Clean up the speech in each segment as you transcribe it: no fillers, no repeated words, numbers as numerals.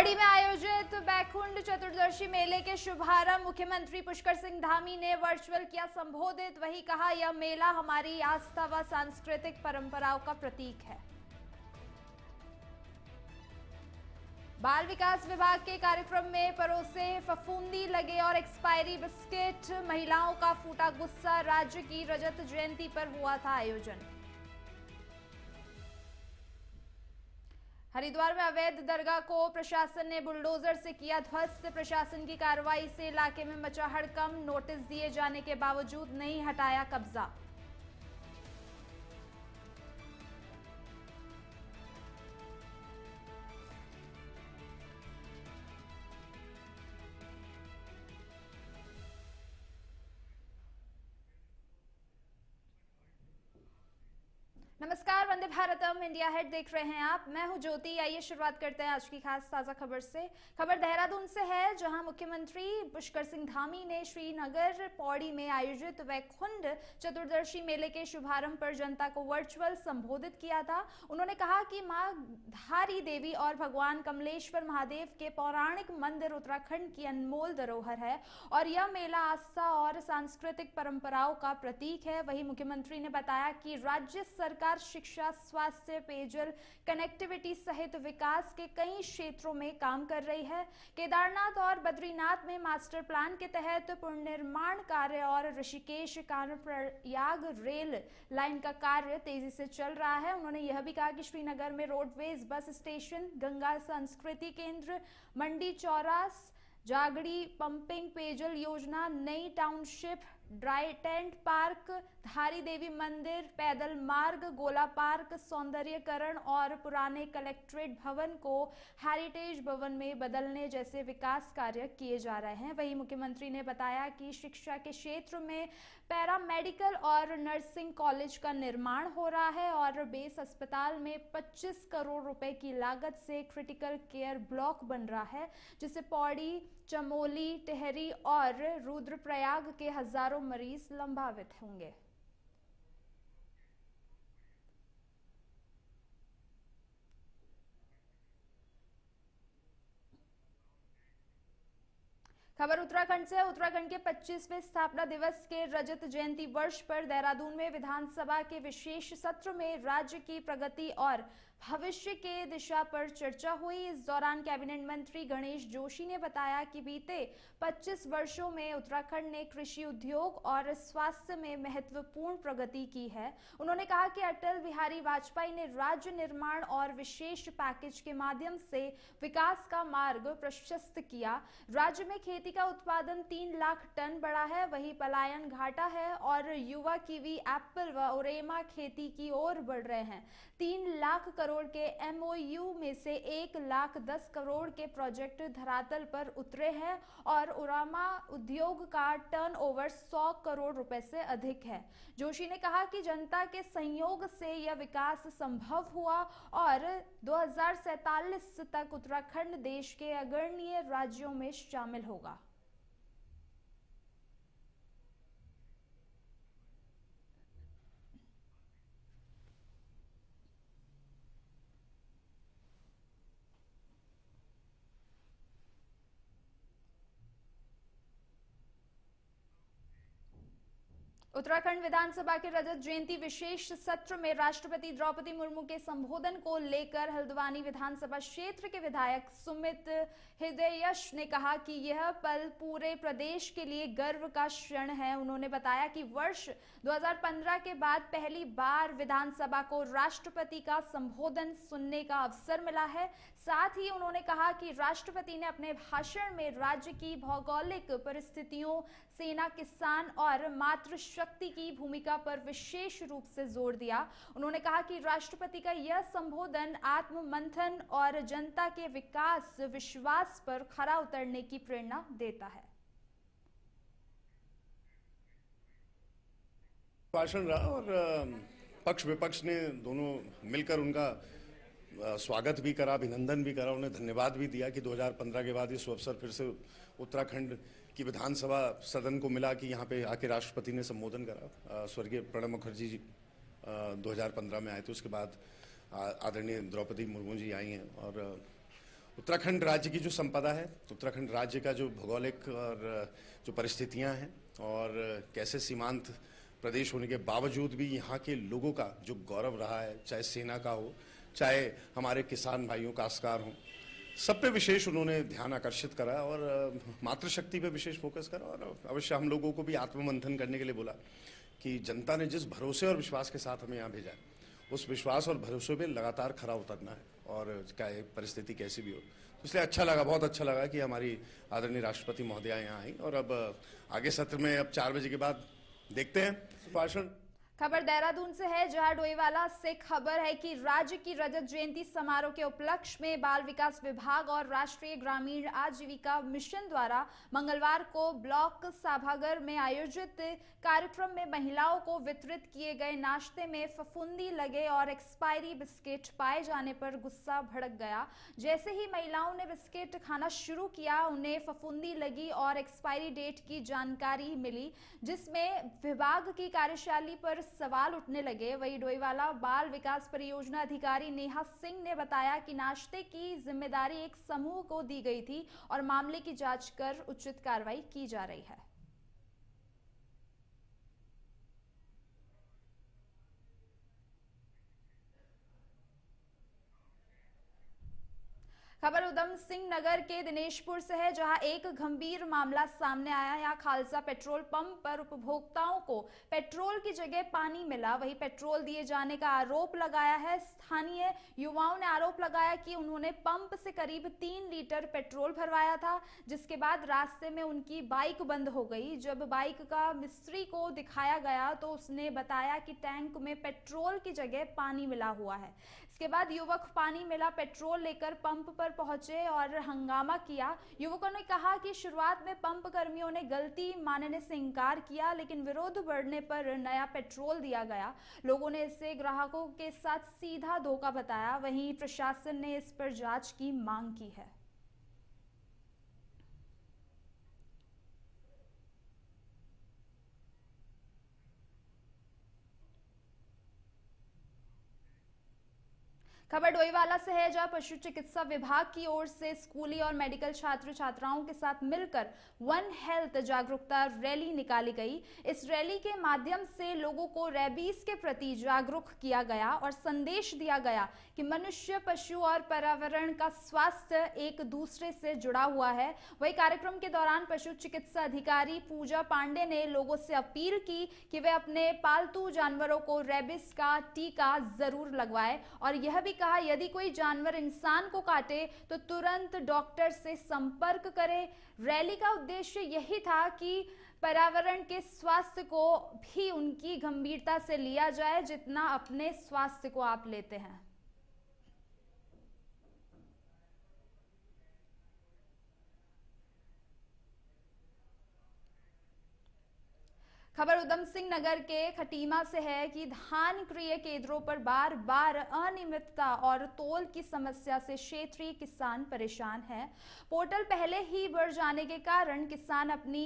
पौड़ी में आयोजित बैकुंठ चतुर्दशी मेले के शुभारंभ मुख्यमंत्री पुष्कर सिंह धामी ने वर्चुअल किया संबोधित। वही कहा, यह मेला हमारी आस्था व सांस्कृतिक परंपराओं का प्रतीक है। बाल विकास विभाग के कार्यक्रम में परोसे फफूंदी लगे और एक्सपायरी बिस्किट। महिलाओं का फूटा गुस्सा। राज्य की रजत जयंती पर हुआ था आयोजन। हरिद्वार में अवैध दरगाह को प्रशासन ने बुलडोजर से किया ध्वस्त। प्रशासन की कार्रवाई से इलाके में मचा हड़कंप। नोटिस दिए जाने के बावजूद नहीं हटाया कब्जा। नमस्कार, वंदे भारतम इंडिया हेड देख रहे हैं आप। मैं हूं ज्योति। आइए शुरुआत करते हैं आज की खास ताजा खबर से। खबर देहरादून से है, जहां मुख्यमंत्री पुष्कर सिंह धामी ने श्रीनगर पौड़ी में आयोजित वैकुंठ चतुर्दशी मेले के शुभारंभ पर जनता को वर्चुअल संबोधित किया था। उन्होंने कहा कि मां धारी देवी और भगवान कमलेश्वर महादेव के पौराणिक मंदिर उत्तराखंड की अनमोल धरोहर है और यह मेला आस्था और सांस्कृतिक परंपराओं का प्रतीक है। वहीं मुख्यमंत्री ने बताया कि राज्य सरकार शिक्षा, स्वास्थ्य, पेयजल, कनेक्टिविटी सहित विकास के कई क्षेत्रों में काम कर रही है। केदारनाथ और बद्रीनाथ में मास्टर प्लान के तहत पुनर्निर्माण कार्य और ऋषिकेश कर्णप्रयाग रेल लाइन का कार्य तेजी से चल रहा है। उन्होंने यह भी कहा कि श्रीनगर में रोडवेज, बस स्टेशन, गंगा संस्कृति केंद्र, मंडी चौरास, जागड़ी पंपिंग पेयजल योजना, नई टाउनशिप, ड्राई टेंट पार्क, धारी देवी मंदिर, पैदल मार्ग, गोला पार्क, सौंदर्यकरण और पुराने कलेक्ट्रेट भवन को हेरिटेज भवन में बदलने जैसे विकास कार्य किए जा रहे हैं। वहीं मुख्यमंत्री ने बताया कि शिक्षा के क्षेत्र में पैरामेडिकल और नर्सिंग कॉलेज का निर्माण हो रहा है और बेस अस्पताल में 25 करोड़ रुपए की लागत से क्रिटिकल केयर ब्लॉक बन रहा है, जिससे पौड़ी, चमोली, टिहरी और रुद्रप्रयाग के हजारों मरीज लाभान्वित होंगे। खबर उत्तराखंड से। उत्तराखंड के 25वें स्थापना दिवस के रजत जयंती वर्ष पर देहरादून में विधानसभा के विशेष सत्र में राज्य की प्रगति और भविष्य के दिशा पर चर्चा हुई। इस दौरान कैबिनेट मंत्री गणेश जोशी ने बताया कि बीते 25 वर्षों में उत्तराखंड ने कृषि, उद्योग और स्वास्थ्य में महत्वपूर्ण प्रगति की है। उन्होंने कहा कि अटल बिहारी वाजपेयी ने राज्य निर्माण और विशेष पैकेज के माध्यम से विकास का मार्ग प्रशस्त किया। राज्य में खेती का उत्पादन 3 लाख टन बढ़ा है। वहीं पलायन घाटा है और युवा कीवी, एप्पल व ओरेमा खेती की ओर बढ़ रहे हैं। 3 लाख करोड़ के MOU में से 1 लाख 10 करोड़ के प्रोजेक्ट धरातल पर उतरे हैं और ओरामा उद्योग का टर्नओवर 100 करोड़ रुपए से अधिक है। जोशी ने कहा कि जनता के सहयोग से यह विकास संभव हुआ और 2047 तक उत्तराखंड देश के अग्रणी राज्यों में शामिल होगा। उत्तराखंड विधानसभा के रजत जयंती विशेष सत्र में राष्ट्रपति द्रौपदी मुर्मू के संबोधन को लेकर हल्द्वानी विधानसभा क्षेत्र के विधायक सुमित हृदययश ने कहा कि यह पल पूरे प्रदेश के लिए गर्व का क्षण है। उन्होंने बताया कि वर्ष 2015 के बाद पहली बार विधानसभा को राष्ट्रपति का संबोधन सुनने का अवसर मिला है। साथ ही उन्होंने कहा कि राष्ट्रपति ने अपने भाषण में राज्य की भौगोलिक परिस्थितियों, सेना, किसान और मातृशक्ति की भूमिका पर विशेष रूप से जोर दिया। उन्होंने कहा कि राष्ट्रपति का यह संबोधन आत्ममंथन और जनता के विकास विश्वास पर खरा उतरने की प्रेरणा देता है। भाषण रहा और पक्ष विपक्ष ने दोनों मिलकर उनका स्वागत भी करा, अभिनंदन भी करा, उन्हें धन्यवाद भी दिया कि 2015 के बाद इस अवसर फिर से उत्तराखंड की विधानसभा सदन को मिला कि यहाँ पे आके राष्ट्रपति ने संबोधन करा। स्वर्गीय प्रणब मुखर्जी जी 2015 में आए थे, उसके बाद आदरणीय द्रौपदी मुर्मू जी आई हैं और उत्तराखंड राज्य की जो संपदा है, उत्तराखंड राज्य का जो भौगोलिक और जो परिस्थितियां हैं और कैसे सीमांत प्रदेश होने के बावजूद भी यहाँ के लोगों का जो गौरव रहा है, चाहे सेना का हो, चाहे हमारे किसान भाइयों काश्तकार हों, सब पे विशेष उन्होंने ध्यान आकर्षित करा और मातृशक्ति पे विशेष फोकस करा और अवश्य हम लोगों को भी आत्ममंथन करने के लिए बोला कि जनता ने जिस भरोसे और विश्वास के साथ हमें यहाँ भेजा है, उस विश्वास और भरोसे पे लगातार खरा उतरना है और चाहे परिस्थिति कैसी भी हो। तो इसलिए अच्छा लगा, बहुत अच्छा लगा कि हमारी आदरणीय राष्ट्रपति महोदया यहाँ आई और अब आगे सत्र में अब 4 बजे के बाद देखते हैं भाषण। खबर देहरादून से है, जहां डोईवाला से खबर है कि राज्य की रजत जयंती समारोह के उपलक्ष्य में बाल विकास विभाग और राष्ट्रीय ग्रामीण आजीविका मिशन द्वारा मंगलवार को ब्लॉक सभागार में आयोजित कार्यक्रम में महिलाओं को वितरित किए गए नाश्ते में फफूंदी लगे और एक्सपायरी बिस्किट पाए जाने पर गुस्सा भड़क गया। जैसे ही महिलाओं ने बिस्किट खाना शुरू किया, उन्हें फफूंदी लगी और एक्सपायरी डेट की जानकारी मिली, जिसमें विभाग की कार्यशैली पर सवाल उठने लगे। वही डोईवाला बाल विकास परियोजना अधिकारी नेहा सिंह ने बताया कि नाश्ते की जिम्मेदारी एक समूह को दी गई थी और मामले की जांच कर उचित कार्रवाई की जा रही है। खबर उधम सिंह नगर के दिनेशपुर से है, जहां एक गंभीर मामला सामने आया। यहां खालसा पेट्रोल पंप पर उपभोक्ताओं को पेट्रोल की जगह पानी मिला। वहीं पेट्रोल दिए जाने का आरोप लगाया है। स्थानीय युवाओं ने आरोप लगाया कि उन्होंने पंप से करीब 3 लीटर पेट्रोल भरवाया था, जिसके बाद रास्ते में उनकी बाइक बंद हो गई। जब बाइक का मिस्त्री को दिखाया गया तो उसने बताया कि टैंक में पेट्रोल की जगह पानी मिला हुआ है। इसके बाद युवक पानी मिला पेट्रोल लेकर पंप पर पहुंचे और हंगामा किया। युवकों ने कहा कि शुरुआत में पंप कर्मियों ने गलती मानने से इनकार किया, लेकिन विरोध बढ़ने पर नया पेट्रोल दिया गया। लोगों ने इसे ग्राहकों के साथ सीधा धोखा बताया। वहीं प्रशासन ने इस पर जांच की मांग की है। खबर डोईवाला से है, जहां पशु चिकित्सा विभाग की ओर से स्कूली और मेडिकल छात्र छात्राओं के साथ मिलकर वन हेल्थ जागरूकता रैली निकाली गई। इस रैली के माध्यम से लोगों को रेबीज के प्रति जागरूक किया गया और संदेश दिया गया कि मनुष्य, पशु और पर्यावरण का स्वास्थ्य एक दूसरे से जुड़ा हुआ है। वही कार्यक्रम के दौरान पशु चिकित्सा अधिकारी पूजा पांडे ने लोगों से अपील की कि वे अपने पालतू जानवरों को रेबीज का टीका जरूर लगवाएं और यह भी कहा, यदि कोई जानवर इंसान को काटे तो तुरंत डॉक्टर से संपर्क करें। रैली का उद्देश्य यही था कि पर्यावरण के स्वास्थ्य को भी उनकी गंभीरता से लिया जाए जितना अपने स्वास्थ्य को आप लेते हैं। खबर उधम सिंह नगर के खटीमा से है कि धान क्रय केंद्रों पर बार बार अनियमितता और तोल की समस्या से क्षेत्रीय किसान परेशान हैं। पोर्टल पहले ही बढ़ जाने के कारण किसान अपनी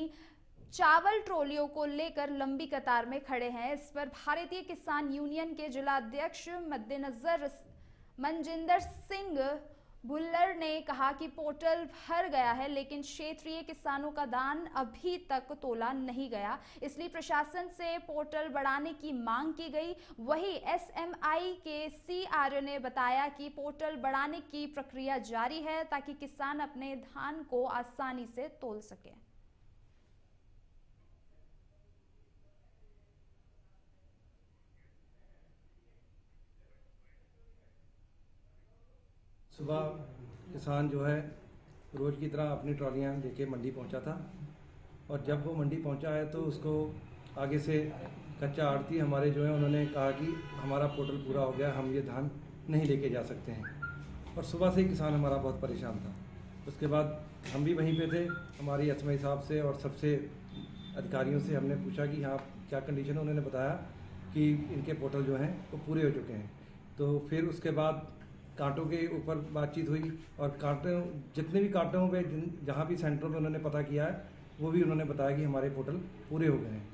चावल ट्रॉलियों को लेकर लंबी कतार में खड़े हैं। इस पर भारतीय किसान यूनियन के जिला अध्यक्ष मद्देनजर मनजिंदर सिंह भुल्लर ने कहा कि पोर्टल भर गया है, लेकिन क्षेत्रीय किसानों का धान अभी तक तोला नहीं गया, इसलिए प्रशासन से पोर्टल बढ़ाने की मांग की गई। वही एसएमआई के सीआरओ ने बताया कि पोर्टल बढ़ाने की प्रक्रिया जारी है ताकि किसान अपने धान को आसानी से तोल सके। सुबह किसान जो है रोज़ की तरह अपनी ट्रॉलियाँ लेके मंडी पहुंचा था और जब वो मंडी पहुंचा है तो उसको आगे से कच्चा आड़ती हमारे जो है उन्होंने कहा कि हमारा पोर्टल पूरा हो गया, हम ये धान नहीं लेके जा सकते हैं। और सुबह से ही किसान हमारा बहुत परेशान था। उसके बाद हम भी वहीं पे थे, हमारी एसएमआई साहब से और सबसे अधिकारियों से हमने पूछा कि यहाँ क्या कंडीशन है। उन्होंने बताया कि इनके पोर्टल जो हैं वो पूरे हो चुके हैं। तो फिर उसके बाद कांटों के ऊपर बातचीत हुई और कांटों जितने भी कांटों पे जहाँ भी सेंटरों पे उन्होंने पता किया है वो भी उन्होंने बताया कि हमारे पोर्टल पूरे हो गए हैं।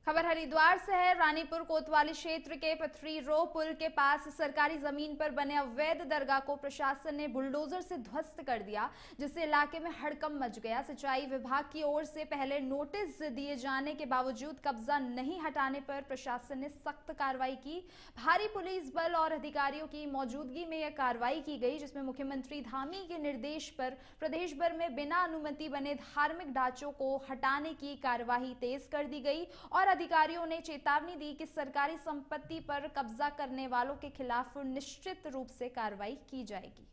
खबर हरिद्वार से है। रानीपुर कोतवाली क्षेत्र के पथरी रो पुल के पास सरकारी जमीन पर बने अवैध दरगाह को प्रशासन ने बुलडोजर से ध्वस्त कर दिया, जिससे इलाके में हड़कंप मच गया। सिंचाई विभाग की ओर से पहले नोटिस दिए जाने के बावजूद कब्जा नहीं हटाने पर प्रशासन ने सख्त कार्रवाई की। भारी पुलिस बल और अधिकारियों की मौजूदगी में यह कार्रवाई की गई, जिसमें मुख्यमंत्री धामी के निर्देश पर प्रदेश भर में बिना अनुमति बने धार्मिक ढांचों को हटाने की कार्यवाही तेज कर दी गई और अधिकारियों ने चेतावनी दी कि सरकारी संपत्ति पर कब्जा करने वालों के खिलाफ निश्चित रूप से कार्रवाई की जाएगी।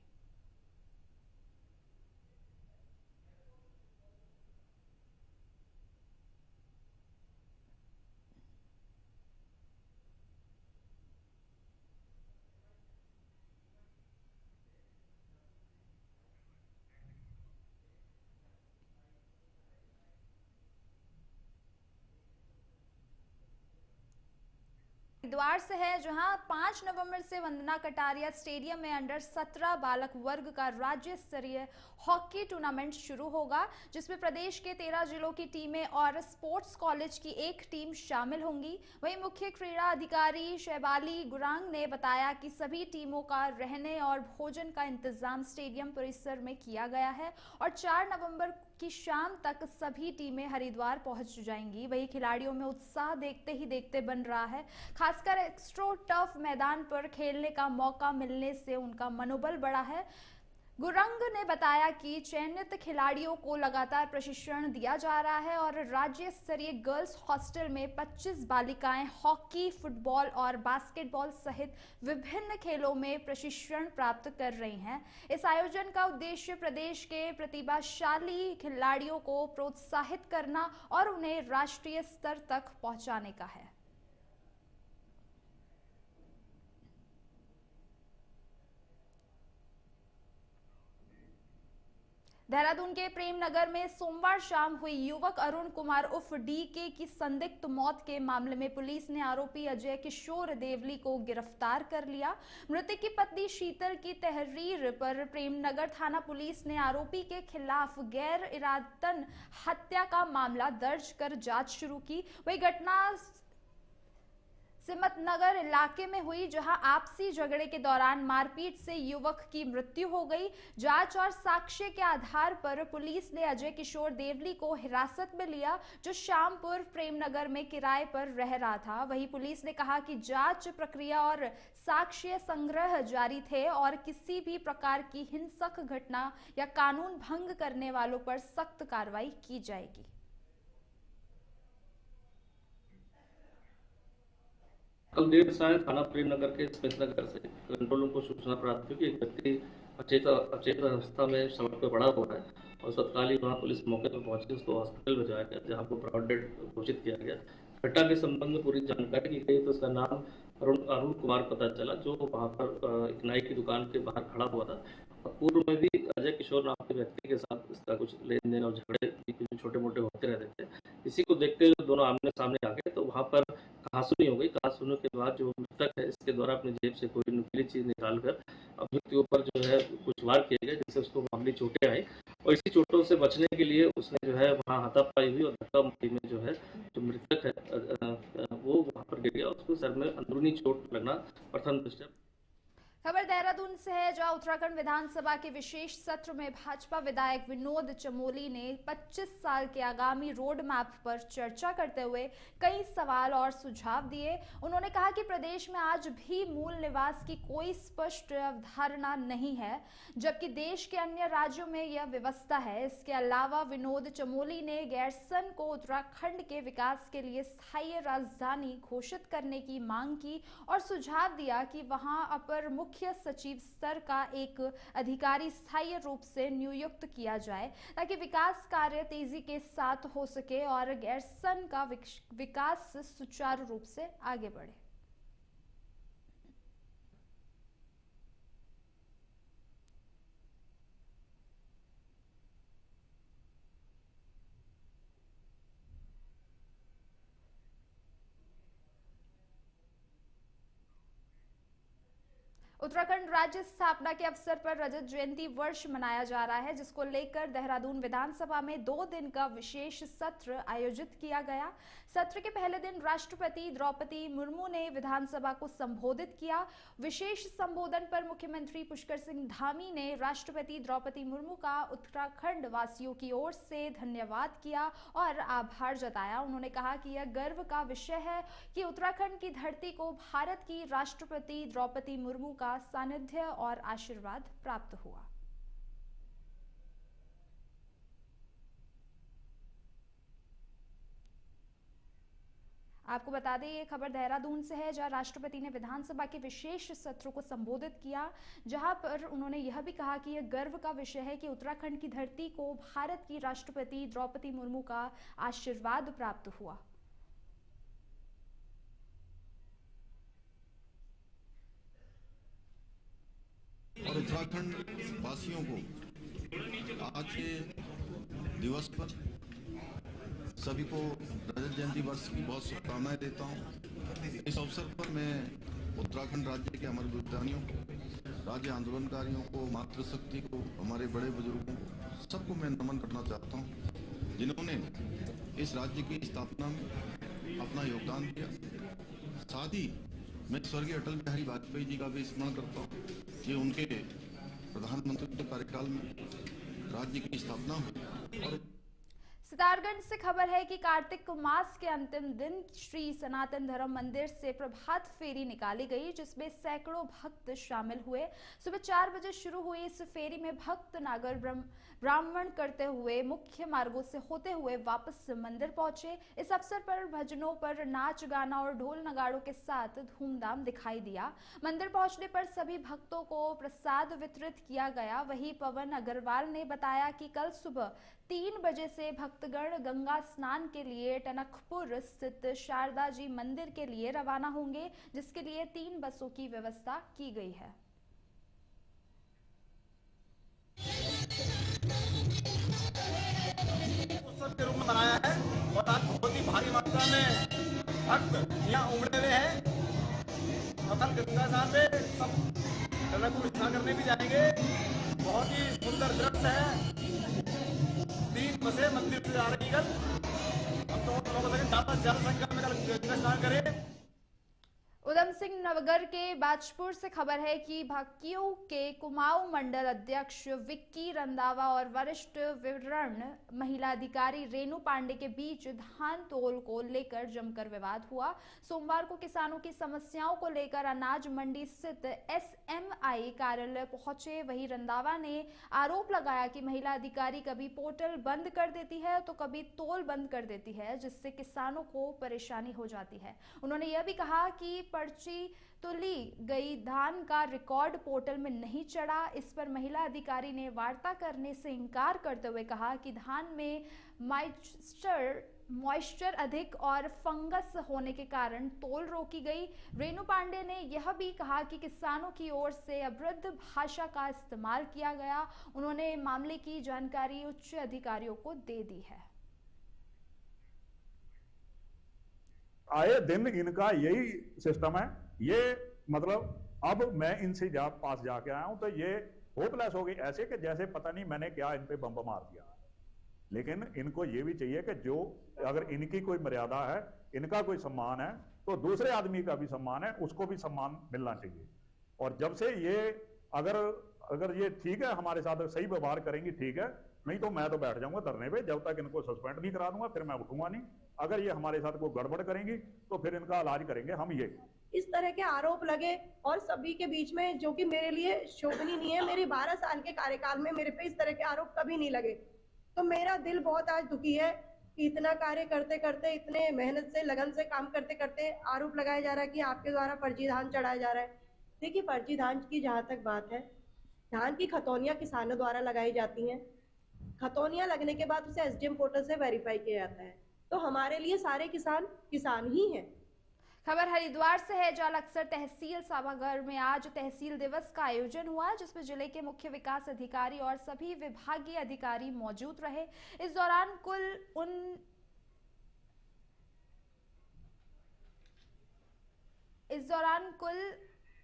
हरिद्वार से है, जहां 5 नवंबर से वंदना कटारिया स्टेडियम में अंडर 17 बालक वर्ग का राज्य स्तरीय हॉकी टूर्नामेंट शुरू होगा, जिसमें प्रदेश के 13 जिलों की टीमें और स्पोर्ट्स कॉलेज की एक टीम शामिल होंगी। वहीं मुख्य क्रीड़ा अधिकारी शैबाली गुरांग ने बताया कि सभी टीमों का रहने और भोजन का इंतजाम स्टेडियम परिसर में किया गया है और 4 नवंबर की शाम तक सभी टीमें हरिद्वार पहुंच जाएंगी। वहीं खिलाड़ियों में उत्साह देखते ही देखते बन रहा है, खासकर एक्स्ट्रो टफ मैदान पर खेलने का मौका मिलने से उनका मनोबल बढ़ा है। गुरंग ने बताया कि चयनित खिलाड़ियों को लगातार प्रशिक्षण दिया जा रहा है और राज्य स्तरीय गर्ल्स हॉस्टल में 25 बालिकाएं हॉकी, फुटबॉल और बास्केटबॉल सहित विभिन्न खेलों में प्रशिक्षण प्राप्त कर रही हैं। इस आयोजन का उद्देश्य प्रदेश के प्रतिभाशाली खिलाड़ियों को प्रोत्साहित करना और उन्हें राष्ट्रीय स्तर तक पहुंचाने का है। देहरादून के प्रेम नगर में सोमवार शाम हुई युवक अरुण कुमार उर्फ डीके की संदिग्ध मौत के मामले में पुलिस ने आरोपी अजय किशोर देवली को गिरफ्तार कर लिया। मृतक की पत्नी शीतल की तहरीर पर प्रेमनगर थाना पुलिस ने आरोपी के खिलाफ गैर इरादतन हत्या का मामला दर्ज कर जांच शुरू की। वही घटना सिमतनगर इलाके में हुई, जहां आपसी झगड़े के दौरान मारपीट से युवक की मृत्यु हो गई। जांच और साक्ष्य के आधार पर पुलिस ने अजय किशोर देवली को हिरासत में लिया, जो श्यामपुर प्रेमनगर में किराए पर रह रहा था। वहीं पुलिस ने कहा कि जांच प्रक्रिया और साक्ष्य संग्रह जारी थे और किसी भी प्रकार की हिंसक घटना या कानून भंग करने वालों पर सख्त कार्रवाई की जाएगी। कल देर सायं थाना प्रेमनगर के स्मितनगर से कंट्रोल रूम को सूचना प्राप्त हुई कि एक व्यक्ति अचेत अवस्था में सड़क पर पड़ा हुआ है और तत्कालीन वहाँ पुलिस मौके पर पहुंची, उसको हॉस्पिटल भेजाया गया, जहाँ को ब्रॉड डेड घोषित किया गया। घटना के संबंध में पूरी जानकारी की गई तो उसका नाम अरुण कुमार पता चला, जो वहाँ पर एक नाई की दुकान के बाहर खड़ा हुआ था। पूर्व में भी अजय किशोर नाम के व्यक्ति के साथ इसका कुछ लेन देन और झगड़े भी छोटे मोटे होते रहते थे। इसी को देखते हुए दोनों आमने सामने आ गए, तो वहाँ पर कहासुनी हो गई। कहासुनी के बाद जो मृतक है, इसके द्वारा अपनी जेब से कोई नुकीली चीज निकालकर अभियुक्त के ऊपर जो है कुछ वार किए गए, जिससे उसको मामूली चोटें आई और इसी चोटों से बचने के लिए उसने जो है वहाँ हाथापाई हुई और धक्का मुक्की में जो है जो मृतक है वो वहाँ पर गिर गया। उसको सर में अंदरूनी चोट लगना प्रथम दृष्टया। खबर देहरादून से है, जहां उत्तराखंड विधानसभा के विशेष सत्र में भाजपा विधायक विनोद चमोली ने 25 साल के आगामी रोड मैप पर चर्चा करते हुए कई सवाल और सुझाव दिए। उन्होंने कहा कि प्रदेश में आज भी मूल निवास की कोई स्पष्ट अवधारणा नहीं है, जबकि देश के अन्य राज्यों में यह व्यवस्था है। इसके अलावा विनोद चमोली ने गैरसन को उत्तराखंड के विकास के लिए स्थायी राजधानी घोषित करने की मांग की और सुझाव दिया कि वहां अपर मुख्य सचिव स्तर का एक अधिकारी स्थायी रूप से नियुक्त किया जाए, ताकि विकास कार्य तेजी के साथ हो सके और गैरसन का विकास सुचारू रूप से आगे बढ़े। उत्तराखंड राज्य स्थापना के अवसर पर रजत जयंती वर्ष मनाया जा रहा है, जिसको लेकर देहरादून विधानसभा में 2 दिन का विशेष सत्र आयोजित किया गया। सत्र के पहले दिन राष्ट्रपति द्रौपदी मुर्मू ने विधानसभा को संबोधित किया। विशेष संबोधन पर मुख्यमंत्री पुष्कर सिंह धामी ने राष्ट्रपति द्रौपदी मुर्मू का उत्तराखंड वासियों की ओर से धन्यवाद किया और आभार जताया। उन्होंने कहा कि यह गर्व का विषय है कि उत्तराखंड की धरती को भारत की राष्ट्रपति द्रौपदी मुर्मू का सानिध्य और आशीर्वाद प्राप्त हुआ। आपको बता दें, ये खबर देहरादून से है, जहां राष्ट्रपति ने विधानसभा के विशेष सत्र को संबोधित किया, जहां पर उन्होंने यह भी कहा कि यह गर्व का विषय है कि उत्तराखंड की धरती को भारत की राष्ट्रपति द्रौपदी मुर्मू का आशीर्वाद प्राप्त हुआ। और उत्तराखंड वासियों को आज के दिवस पर सभी को रजत जयंती वर्ष की बहुत शुभकामनाएं देता हूं। इस अवसर पर मैं उत्तराखंड राज्य के अमर विद्यानियों को, राज्य आंदोलनकारियों को, मातृशक्ति को, हमारे बड़े बुजुर्गों को, सबको मैं नमन करना चाहता हूं, जिन्होंने इस राज्य की स्थापना में अपना योगदान दिया। साथ ही मैं स्वर्गीय अटल बिहारी वाजपेयी जी का भी स्मरण करता हूँ कि उनके प्रधानमंत्री के कार्यकाल में राज्य की स्थापना हुई। और सितारगंज से खबर है कि कार्तिक मास के अंतिम दिन श्री सनातन धर्म मंदिर से प्रभात फेरी निकाली गई, जिसमें सैकड़ों भक्त शामिल हुए। सुबह 4 बजे शुरू हुई इस फेरी में भक्त नागर ब्राह्मण करते हुए मुख्य मार्गों से होते हुए वापस मंदिर पहुंचे। इस अवसर पर भजनों पर नाच गाना और ढोल नगाड़ों के साथ धूमधाम दिखाई दिया। मंदिर पहुंचने पर सभी भक्तों को प्रसाद वितरित किया गया। वहीं पवन अग्रवाल ने बताया कि कल सुबह 3 बजे से भक्तगण गंगा स्नान के लिए टनकपुर स्थित शारदा जी मंदिर के लिए रवाना होंगे, जिसके लिए 3 बसों की व्यवस्था की गई है। उत्सव के रूप में मनाया है और आज बहुत ही भारी मात्रा में भक्त यहाँ उमड़े हुए हैं। और कल गंगा स्नान में सब टनकपुर स्नान करने भी जाएंगे। बहुत ही सुंदर दृश्य है। 3 बसें मंदिर से जा रही कल। हम तो लोगों से ज्यादा संख्या में कल गंगा स्नान करें। उधम सिंह नगर के बाजपुर से खबर है कि भाकियों के कुमाऊं मंडल अध्यक्ष विक्की रंधावा और वरिष्ठ विवरण महिला अधिकारी रेणु पांडे के बीच धान तोल को लेकर जमकर विवाद हुआ। सोमवार को किसानों की समस्याओं को लेकर अनाज मंडी स्थित एसएमआई कार्यालय पहुंचे। वहीं रंधावा ने आरोप लगाया कि महिला अधिकारी कभी पोर्टल बंद कर देती है तो कभी तोल बंद कर देती है, जिससे किसानों को परेशानी हो जाती है। उन्होंने यह भी कहा कि पर्ची तो ली गई धान का रिकॉर्ड पोर्टल में नहीं चढ़ा। इस पर महिला अधिकारी ने वार्ता करने से इनकार करते हुए कहा कि धान में मॉइस्चर अधिक और फंगस होने के कारण तोल रोकी गई। रेणु पांडे ने यह भी कहा कि किसानों की ओर से अभद्र भाषा का इस्तेमाल किया गया। उन्होंने मामले की जानकारी उच्च अधिकारियों को दे दी है। आए दिन इनका यही सिस्टम है। ये मतलब अब मैं इनसे पास जाके आया हूं तो ये होपलेस हो गई, ऐसे कि जैसे पता नहीं मैंने क्या इन पे बम मार दिया। लेकिन इनको ये भी चाहिए कि जो अगर इनकी कोई मर्यादा है, इनका कोई सम्मान है, तो दूसरे आदमी का भी सम्मान है, उसको भी सम्मान मिलना चाहिए। और जब से ये अगर ये ठीक है हमारे साथ सही व्यवहार करेंगी ठीक है, नहीं तो मैं तो बैठ जाऊंगा धरने पे। जब तक इनको सस्पेंड नहीं करा दूंगा फिर मैं उठूंगा नहीं। अगर ये हमारे साथ कोई गड़बड़ करेंगी तो फिर इनका इलाज करेंगे हम। ये इस तरह के आरोप लगे और सभी के बीच में, जो कि मेरे लिए शोभनीय नहीं है। मेरे 12 साल के कार्यकाल में मेरे पे इस तरह के आरोप कभी नहीं लगे, तो मेरा दिल बहुत आज दुखी है कि इतना कार्य करते करते, इतने मेहनत से, लगन से काम करते करते आरोप लगाया जा रहा है कि आपके द्वारा फर्जी धान चढ़ाया जा रहा है। देखिए, फर्जी धान की जहाँ तक बात है, धान की खतौनियाँ किसानों द्वारा लगाई जाती हैं। खतौनियाँ लगने के बाद उसे एसडीएम पोर्टल से वेरीफाई किया जाता है। तो हमारे लिए सारे किसान ही हैं। खबर हरिद्वार से है, जहां अक्सर तहसील सभागार में आज तहसील दिवस का आयोजन हुआ, जिसमें जिले के मुख्य विकास अधिकारी और सभी विभागीय अधिकारी मौजूद रहे। इस दौरान कुल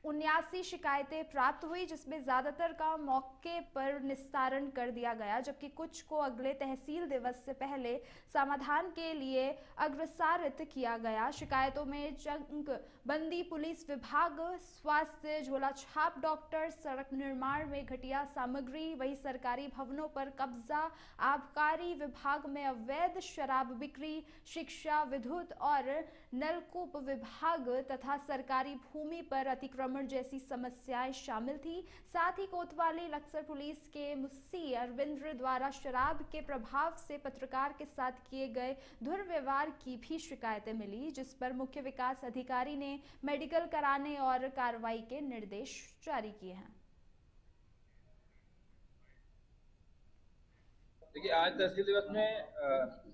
79 शिकायतें प्राप्त हुई, जिसमें ज्यादातर का मौके पर निस्तारण कर दिया गया, जबकि कुछ को अगले तहसील दिवस से पहले समाधान के लिए अग्रसारित किया गया। शिकायतों में चकबंदी पुलिस विभाग, स्वास्थ्य, झोला छाप डॉक्टर, सड़क निर्माण में घटिया सामग्री, वही सरकारी भवनों पर कब्जा, आबकारी विभाग में अवैध शराब बिक्री, शिक्षा, विद्युत और नलकूप विभाग तथा सरकारी भूमि पर अतिक्रमण जैसी समस्याएं शामिल थी। साथ ही कोतवाली लक्सर पुलिस के मुंशी अरविंद्र द्वारा शराब के प्रभाव से पत्रकार के साथ किए गए दुर्व्यवहार की भी शिकायतें मिली, जिस पर मुख्य विकास अधिकारी ने मेडिकल कराने और कार्रवाई के निर्देश जारी किए हैं। देखिए, आज तहसील दिवस में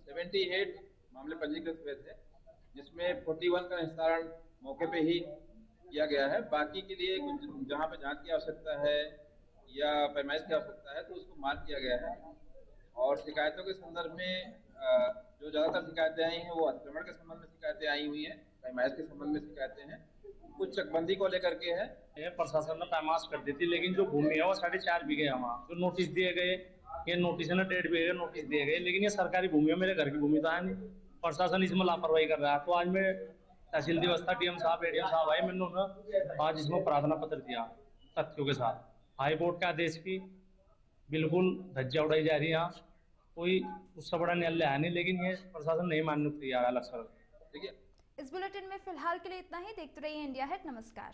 78 मामले पंजीकृत हुए थे, जिसमें 41 का निस्तारण मौके पे ही किया गया है। बाकी के लिए कुछ जहाँ पे जांच की आवश्यकता है या पैमाइश की आवश्यकता है तो उसको मार्क किया गया है। और शिकायतों के संदर्भ में जो ज़्यादातर शिकायतें आई हैं वो अतिक्रमण के संबंध में शिकायतें आई हुई हैं, पैमाइश के संबंध में शिकायतें हैं, कुछ चकबंदी को लेकर के है। प्रशासन ने पैमाश कर दी थी, लेकिन जो भूमि है वो 4.5 बीघे है। वहाँ जो नोटिस दिए गए, ये नोटिस है ना, 1.5 बीघे नोटिस दिए गए, लेकिन ये सरकारी भूमि है, मेरे घर की भूमि तो है नहीं। प्रशासन इसमें लापरवाही कर रहा है। तो आज मैं तहसील दिवस था, डीएम साहब, एडीएम साहब आए, मैंने उन्हें आज इसमें प्रार्थना पत्र दिया तथ्यों के साथ। हाई कोर्ट के आदेश की बिल्कुल धज्जियां उड़ाई जा रही है। यहाँ कोई उससे बड़ा न्यायालय है नहीं, लेकिन ये प्रशासन नहीं मानने को तैयार है। लक्ष्य इस बुलेटिन में फिलहाल के लिए इतना ही। देखते रहिए इंडिया हिट। नमस्कार।